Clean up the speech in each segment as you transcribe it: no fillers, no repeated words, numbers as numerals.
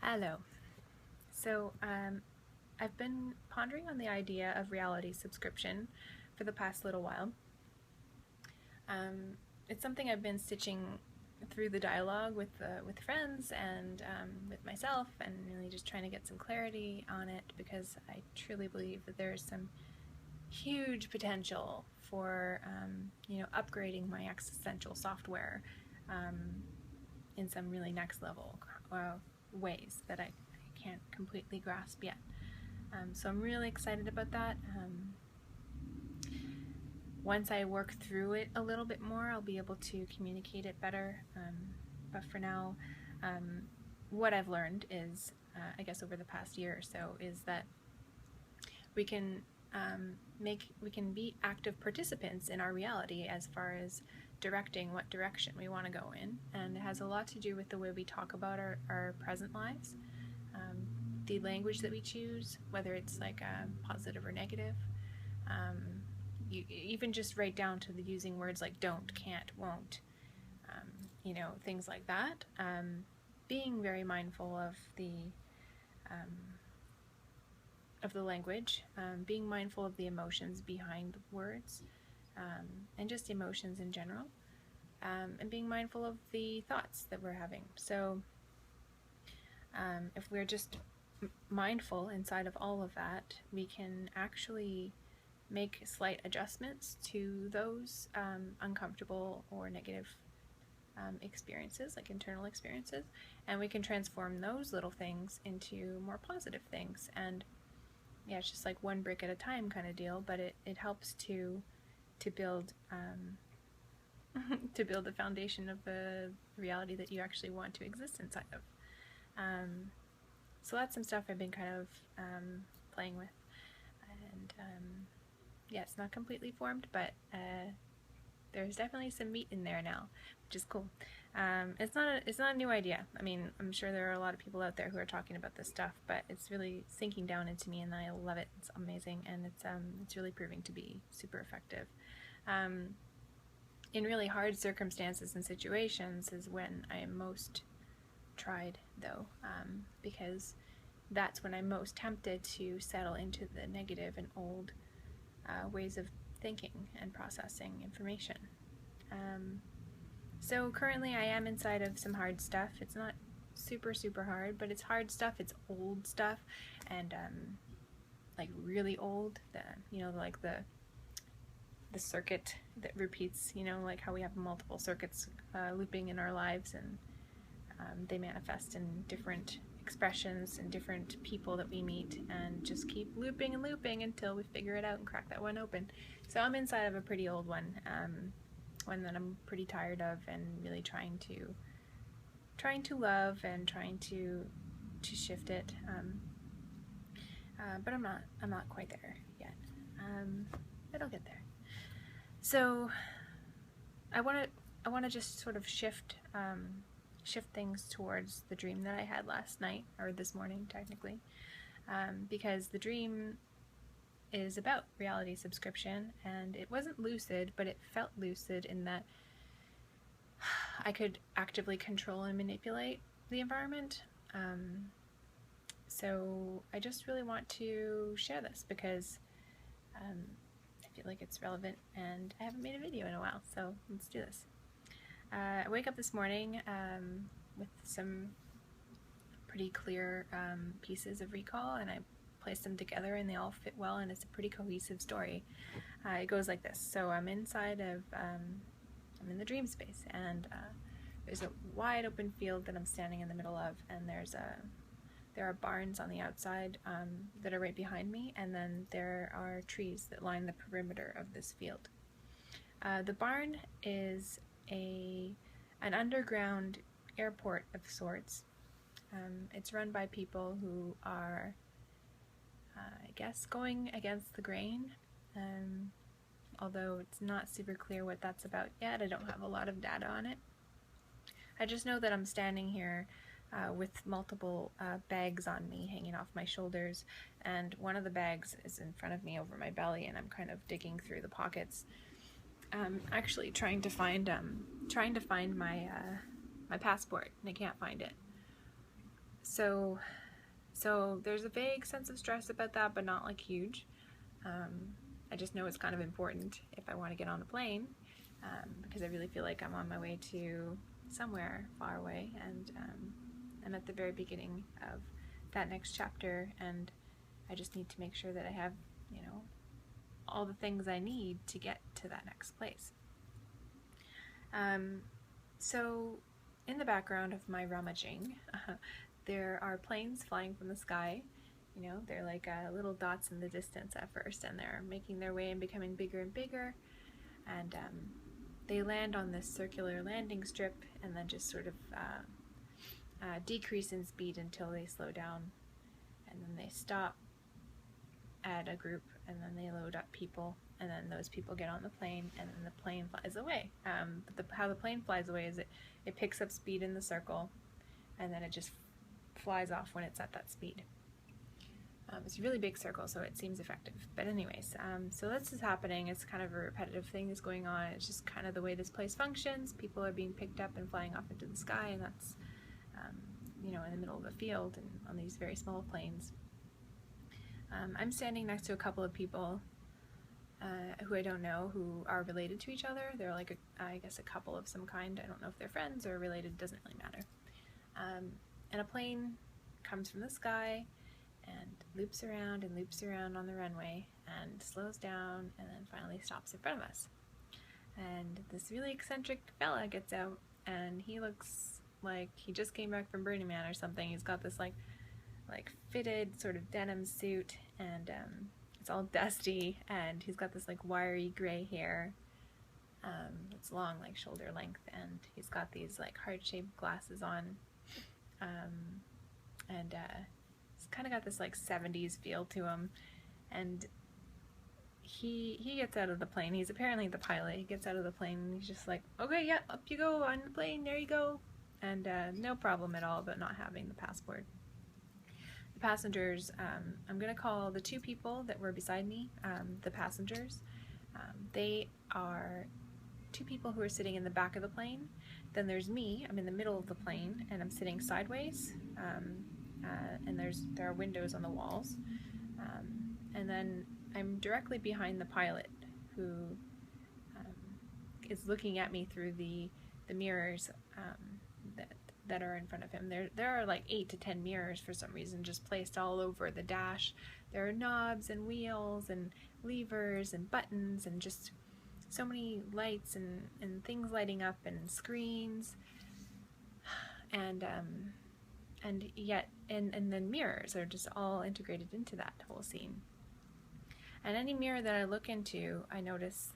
Hello. So, I've been pondering on the idea of reality subscription for the past little while. It's something I've been stitching through the dialogue with friends and with myself, and really just trying to get some clarity on it, because I truly believe that there's some huge potential for upgrading my existential software in some really next level ways that I can't completely grasp yet. So I'm really excited about that. Once I work through it a little bit more, I'll be able to communicate it better. But for now, what I've learned is, I guess over the past year or so, is that we can be active participants in our reality as far as directing what direction we want to go in, and it has a lot to do with the way we talk about our present lives, the language that we choose, whether it's like positive or negative. You even just right down to the using words like don't, can't, won't, things like that. Being very mindful of the language, being mindful of the emotions behind the words, and just emotions in general, and being mindful of the thoughts that we're having. So if we're just mindful inside of all of that, we can actually make slight adjustments to those uncomfortable or negative experiences, like internal experiences, and we can transform those little things into more positive things. And yeah, it's just like one brick at a time kind of deal, but it helps to build to build the foundation of the reality that you actually want to exist inside of. So that's some stuff I've been kind of playing with, and yeah, it's not completely formed, but there's definitely some meat in there now, which is cool. It's not a new idea. I mean, I'm sure there are a lot of people out there who are talking about this stuff, but it's really sinking down into me, and I love it. It's amazing, and it's really proving to be super effective. In really hard circumstances and situations is when I am most tried, though, because that's when I'm most tempted to settle into the negative and old ways of thinking and processing information. So currently I am inside of some hard stuff. It's not super hard, but it's hard stuff. It's old stuff, and like really old. Like the circuit that repeats. Like how we have multiple circuits looping in our lives, and they manifest in different expressions and different people that we meet, and just keep looping and looping until we figure it out and crack that one open. So I'm inside of a pretty old one, one that I'm pretty tired of, and really trying to love and trying to shift it. But I'm not quite there yet. But I'll get there. So I want to just sort of shift things towards the dream that I had last night, or this morning technically, because the dream is about reality subscription, and it wasn't lucid, but it felt lucid in that I could actively control and manipulate the environment. So I just really want to share this because I feel like it's relevant, and I haven't made a video in a while, so let's do this. I wake up this morning with some pretty clear pieces of recall, and I place them together, and they all fit well, and it's a pretty cohesive story. It goes like this. So I'm inside of, I'm in the dream space, and there's a wide open field that I'm standing in the middle of, and there are barns on the outside that are right behind me, and then there are trees that line the perimeter of this field. The barn is an underground airport of sorts. It's run by people who are, I guess, going against the grain, although it's not super clear what that's about yet. I don't have a lot of data on it. I just know that I'm standing here with multiple bags on me hanging off my shoulders, and one of the bags is in front of me over my belly, and I'm kind of digging through the pockets, actually trying to find my passport, and I can't find it. So there's a vague sense of stress about that, but not like huge. I just know it's kind of important if I want to get on a plane, because I really feel like I'm on my way to somewhere far away, and I'm at the very beginning of that next chapter, and I just need to make sure that I have, you know, all the things I need to get to that next place. So in the background of my rummaging, there are planes flying from the sky. You know, they're like little dots in the distance at first, and they're making their way and becoming bigger and bigger, and they land on this circular landing strip and then just sort of decrease in speed until they slow down, and then they stop at a group, and then they load up people, and then those people get on the plane, and then the plane flies away. But how the plane flies away is it picks up speed in the circle, and then it just flies off when it's at that speed. It's a really big circle, so it seems effective. But anyways, so this is happening. It's kind of a repetitive thing that's going on. It's just kind of the way this place functions. People are being picked up and flying off into the sky, and that's, you know, in the middle of a field and on these very small planes. I'm standing next to a couple of people who I don't know, who are related to each other. They're like, I guess, a couple of some kind. I don't know if they're friends or related. Doesn't really matter. And a plane comes from the sky and loops around on the runway and slows down and then finally stops in front of us. And this really eccentric fella gets out, and he looks like he just came back from Burning Man or something. He's got this like fitted sort of denim suit, and it's all dusty, and he's got this like wiry gray hair. It's long, like shoulder length, and he's got these like heart-shaped glasses on, and he's kind of got this like 70s feel to him. And he gets out of the plane. He's apparently the pilot. He gets out of the plane and he's just like, okay, yeah, up you go on the plane, there you go. And no problem at all about not having the passport. The passengers, I'm going to call the two people that were beside me the passengers. They are two people who are sitting in the back of the plane. Then there's me. I'm in the middle of the plane, and I'm sitting sideways, and there are windows on the walls. And then I'm directly behind the pilot, who is looking at me through the mirrors that are in front of him. There are like 8 to 10 mirrors for some reason, just placed all over the dash. There are knobs and wheels and levers and buttons and just so many lights and things lighting up and screens, and then mirrors are just all integrated into that whole scene. And any mirror that I look into, I notice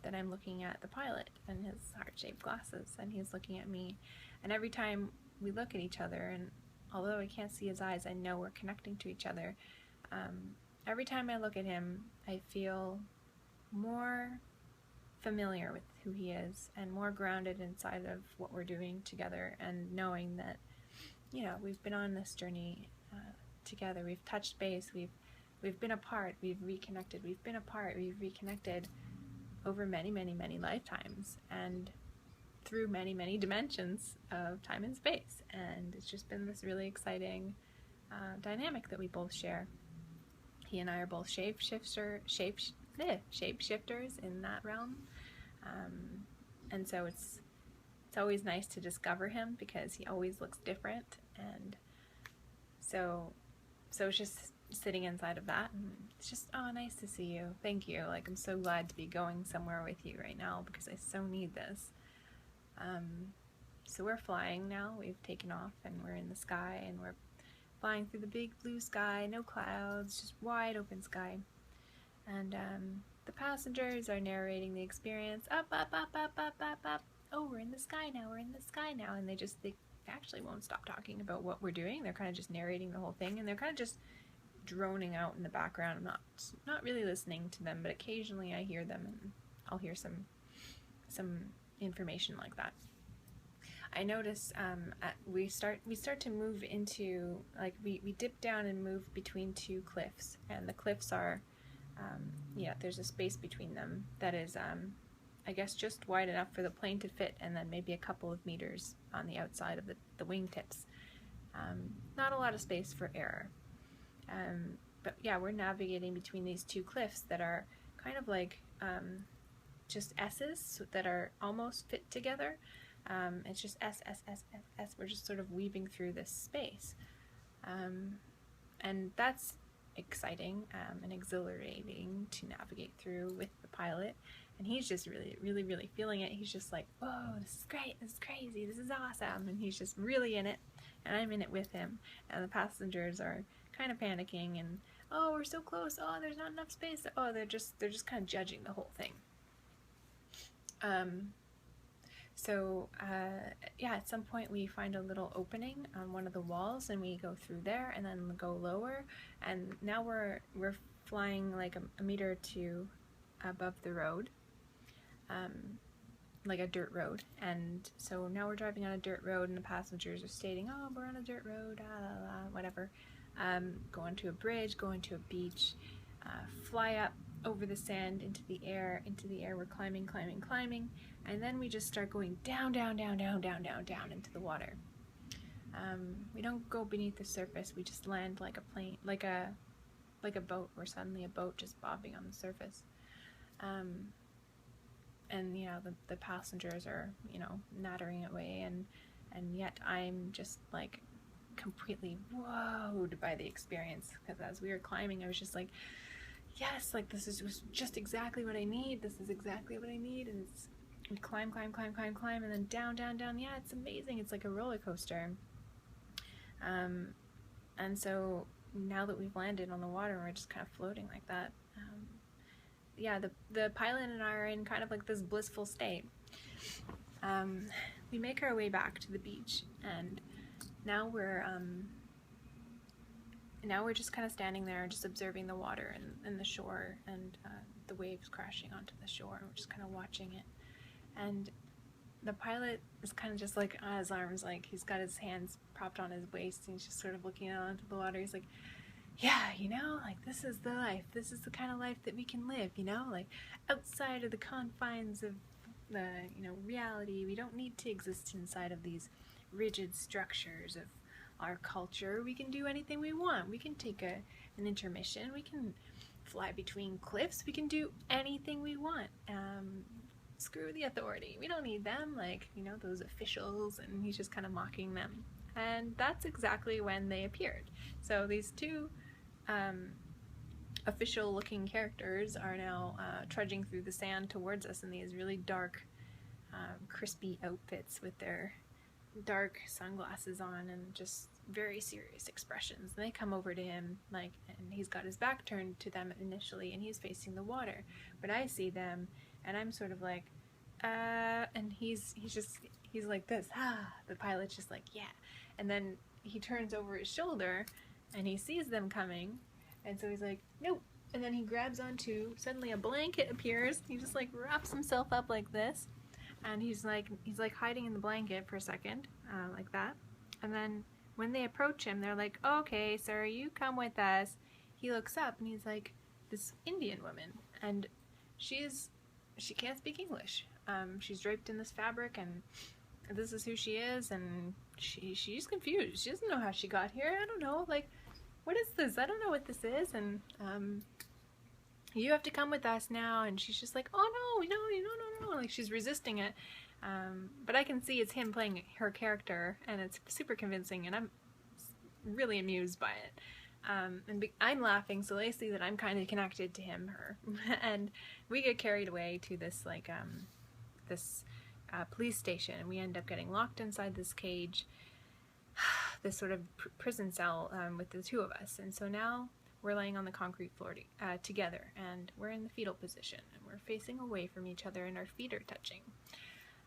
that I'm looking at the pilot and his heart-shaped glasses, and he's looking at me. And every time we look at each other, and although I can't see his eyes, I know we're connecting to each other. Every time I look at him, I feel more familiar with who he is and more grounded inside of what we're doing together, and knowing that, you know, we've been on this journey together. We've touched base. We've been apart. We've reconnected. We've been apart. We've reconnected over many, many, many lifetimes, and through many, many dimensions of time and space. And it's just been this really exciting dynamic that we both share. He and I are both shapeshifters in that realm. And so it's always nice to discover him, because he always looks different. And so it's just sitting inside of that, and it's just, oh, nice to see you. Thank you. Like, I'm so glad to be going somewhere with you right now, because I so need this. So we're flying now. We've taken off, and we're in the sky, and we're flying through the big blue sky, no clouds, just wide open sky. And the passengers are narrating the experience. Up, up, up, up, up, up, up. Oh, we're in the sky now. We're in the sky now. And they actually won't stop talking about what we're doing. They're kind of just narrating the whole thing, and they're kind of just droning out in the background. I'm not really listening to them, but occasionally I hear them, and I'll hear some information like that. I notice we start to move into, like, we dip down and move between two cliffs, and the cliffs are there's a space between them that is I guess just wide enough for the plane to fit, and then maybe a couple of meters on the outside of the wingtips. Not a lot of space for error. But yeah, we're navigating between these two cliffs that are kind of like just S's that are almost fit together. It's just S, S, S, S, S. We're just sort of weaving through this space. And that's exciting and exhilarating to navigate through with the pilot. And he's just really, really, really feeling it. He's just like, whoa, this is great, this is crazy, this is awesome. And he's just really in it, and I'm in it with him. And the passengers are kind of panicking and, oh, we're so close, oh, there's not enough space. Oh, they're just kind of judging the whole thing. Yeah, at some point we find a little opening on one of the walls, and we go through there and then go lower, and now we're flying like a meter or two above the road, like a dirt road. And so now we're driving on a dirt road, and the passengers are stating, oh, we're on a dirt road, whatever. Going to a bridge, going to a beach, fly up over the sand into the air. We're climbing, and then we just start going down into the water. We don't go beneath the surface, we just land like a plane, like a boat, or suddenly a boat just bobbing on the surface. And you know, the passengers are, you know, nattering away, and yet I'm just like completely wowed by the experience, because as we were climbing I was just like, yes, like this is just exactly what I need. This is exactly what I need. And we climb, and then down. Yeah, it's amazing. It's like a roller coaster. And so now that we've landed on the water, we're just kind of floating like that. Yeah, the pilot and I are in kind of like this blissful state. We make our way back to the beach, and now we're just kind of standing there, just observing the water and the shore, and the waves crashing onto the shore, and we're just kind of watching it. And the pilot is kind of just like on his arms, like he's got his hands propped on his waist, and he's just sort of looking out onto the water. He's like, yeah, you know, like this is the life. This is the kind of life that we can live, you know, like outside of the confines of the, you know, reality. We don't need to exist inside of these rigid structures of our culture. We can do anything we want. We can take an intermission. We can fly between cliffs. We can do anything we want. Screw the authority. We don't need them, like, you know, those officials. And he's just kind of mocking them. And that's exactly when they appeared. So these two official looking characters are now trudging through the sand towards us in these really dark, crispy outfits with their dark sunglasses on and just very serious expressions. And they come over to him, like, and he's got his back turned to them initially, and he's facing the water. But I see them, and I'm sort of like, and he's like this, the pilot's just like, yeah. And then he turns over his shoulder, and he sees them coming, and so he's like, nope. And then he grabs onto, suddenly a blanket appears. He just like wraps himself up like this, and he's like hiding in the blanket for a second, like that. And then when they approach him, they're like, okay, sir, you come with us. He looks up, and he's like, this Indian woman, and she can't speak English. She's draped in this fabric, and this is who she is, and she's confused. She doesn't know how she got here. I don't know, like, what is this? I don't know what this is, and you have to come with us now. And she's just like, oh no, like she's resisting it. But I can see it's him playing her character, and it's super convincing, and I'm really amused by it. And I'm laughing, so they see that I'm kind of connected to her, and we get carried away to this like this police station, and we end up getting locked inside this cage, this sort of prison cell, with the two of us. And so now we're laying on the concrete floor together, and we're in the fetal position, and we're facing away from each other, and our feet are touching.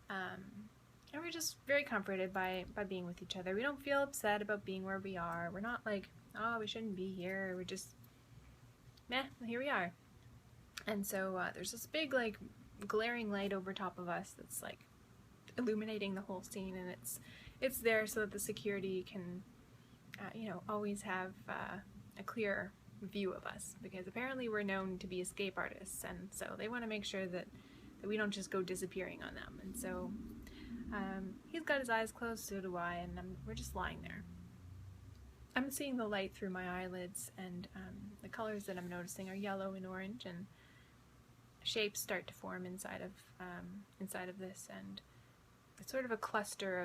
And we're just very comforted by being with each other. We don't feel upset about being where we are. We're not like, oh, we shouldn't be here. We're just, meh, here we are. And so there's this big, like, glaring light over top of us that's, like, illuminating the whole scene, and it's there so that the security can, you know, always have a clear view of us, because apparently we're known to be escape artists, and so they want to make sure that we don't just go disappearing on them. And so he's got his eyes closed, so do I, and we're just lying there. I'm seeing the light through my eyelids, and the colors that I'm noticing are yellow and orange, and shapes start to form inside of this, and it's sort of a cluster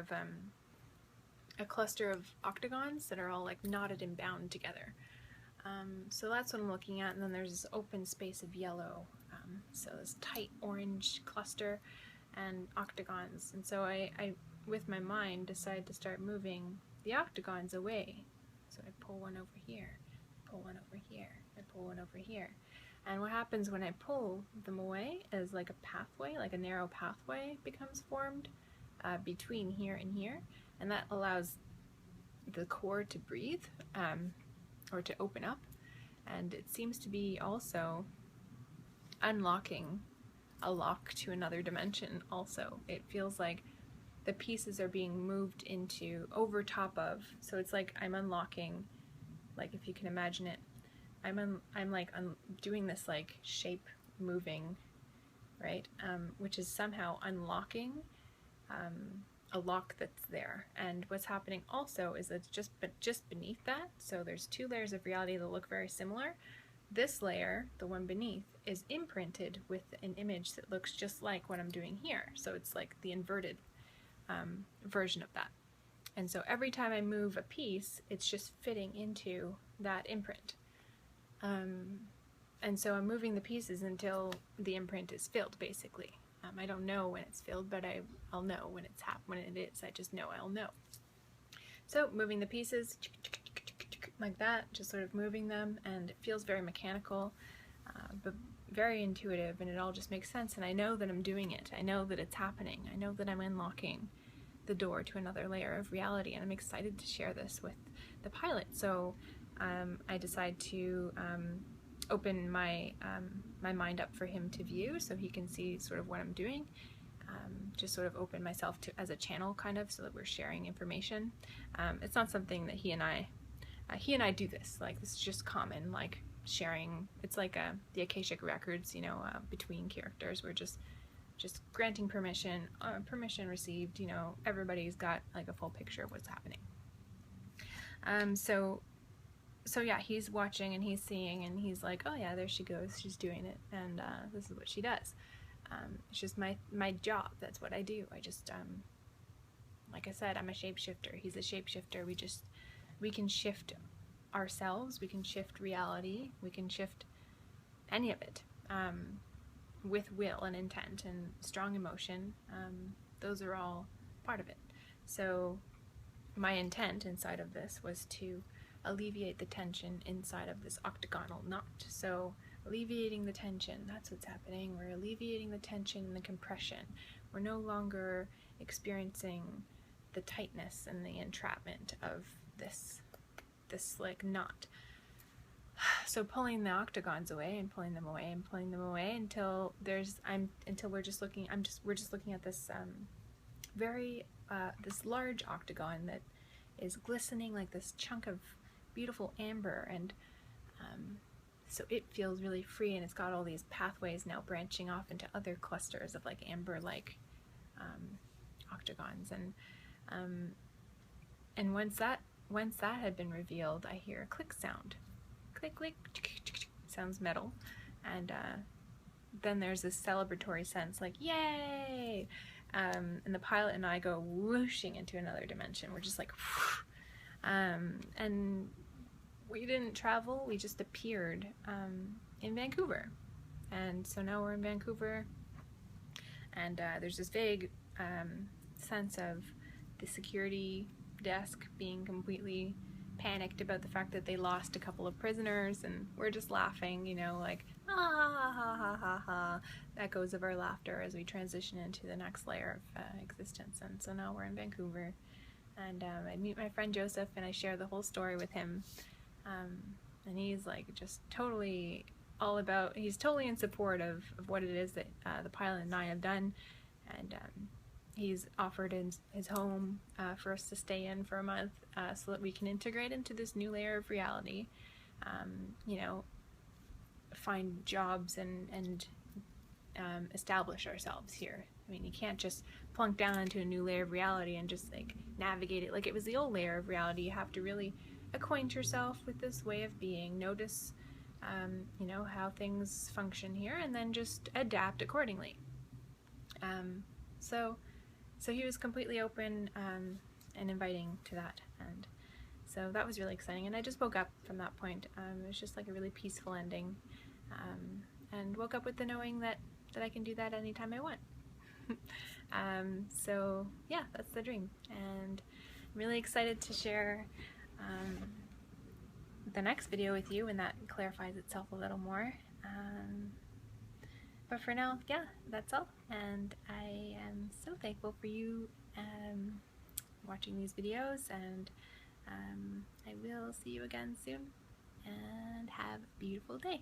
of octagons that are all like knotted and bound together. So that's what I'm looking at, and then there's this open space of yellow, so this tight orange cluster and octagons, and so I with my mind decide to start moving the octagons away. So I pull one over here, pull one over here, I pull one over here. And what happens when I pull them away is like a pathway, like a narrow pathway becomes formed between here and here, and that allows the core to breathe, or to open up, and it seems to be also unlocking a lock to another dimension also. It feels like the pieces are being moved into over top of, so it's like I'm unlocking, like if you can imagine it, I'm doing this like shape moving, right, which is somehow unlocking a lock that's there. And what's happening also is that just beneath that, so there's two layers of reality that look very similar. This layer, the one beneath, is imprinted with an image that looks just like what I'm doing here. So it's like the inverted version of that. And so every time I move a piece, it's just fitting into that imprint. And so I'm moving the pieces until the imprint is filled, basically. I don't know when it's filled, but I'll know when it's when it is. I just know I'll know. So moving the pieces like that, just sort of moving them, and it feels very mechanical, but very intuitive, and it all just makes sense. And I know that I'm doing it. I know that it's happening. I know that I'm unlocking the door to another layer of reality, and I'm excited to share this with the pilot. So I decide to open my my mind up for him to view, so he can see sort of what I'm doing. Just sort of open myself to as a channel, kind of, so that we're sharing information. It's not something that he and I do this. Like, this is just common, like sharing. It's like the Akashic records, you know, between characters. We're just granting permission, permission received. You know, everybody's got like a full picture of what's happening. So yeah, he's watching and he's seeing, and he's like, oh yeah, there she goes, she's doing it, and this is what she does. It's just my job. That's what I do. I just like I said, I'm a shapeshifter. He's a shapeshifter. We can shift ourselves. We can shift reality. We can shift any of it with will and intent and strong emotion. Those are all part of it. So my intent inside of this was to alleviate the tension inside of this octagonal knot. So alleviating the tension, that's what's happening. We're alleviating the tension and the compression. We're no longer experiencing the tightness and the entrapment of this like knot. So pulling the octagons away and pulling them away and pulling them away until we're just looking at this this large octagon that is glistening like this chunk of beautiful amber, and so it feels really free, and it's got all these pathways now branching off into other clusters of like amber like octagons, and once that had been revealed, I hear a click sound. Click, click, sounds metal, and then there's this celebratory sense, like yay, and the pilot and I go whooshing into another dimension. We're just like and we didn't travel, we just appeared in Vancouver, and so now we're in Vancouver, and there's this vague sense of the security desk being completely panicked about the fact that they lost a couple of prisoners, and we're just laughing, you know, like ah ha ha ha ha ha, echoes of our laughter as we transition into the next layer of existence. And so now we're in Vancouver, and I meet my friend Joseph, and I share the whole story with him, and he's like just totally he's totally in support of what it is that the pilot and I have done, and he's offered his home for us to stay in for a month, so that we can integrate into this new layer of reality, you know, find jobs and establish ourselves here. I mean, you can't just plunk down into a new layer of reality and just like navigate it like it was the old layer of reality. You have to really acquaint yourself with this way of being, notice you know, how things function here, and then just adapt accordingly. So he was completely open and inviting to that, and so that was really exciting. And I just woke up from that point. It was just like a really peaceful ending, and woke up with the knowing that I can do that anytime I want. So yeah, that's the dream, and I'm really excited to share the next video with you when that clarifies itself a little more. But for now, yeah, that's all, and I am so thankful for you watching these videos, and I will see you again soon, and have a beautiful day.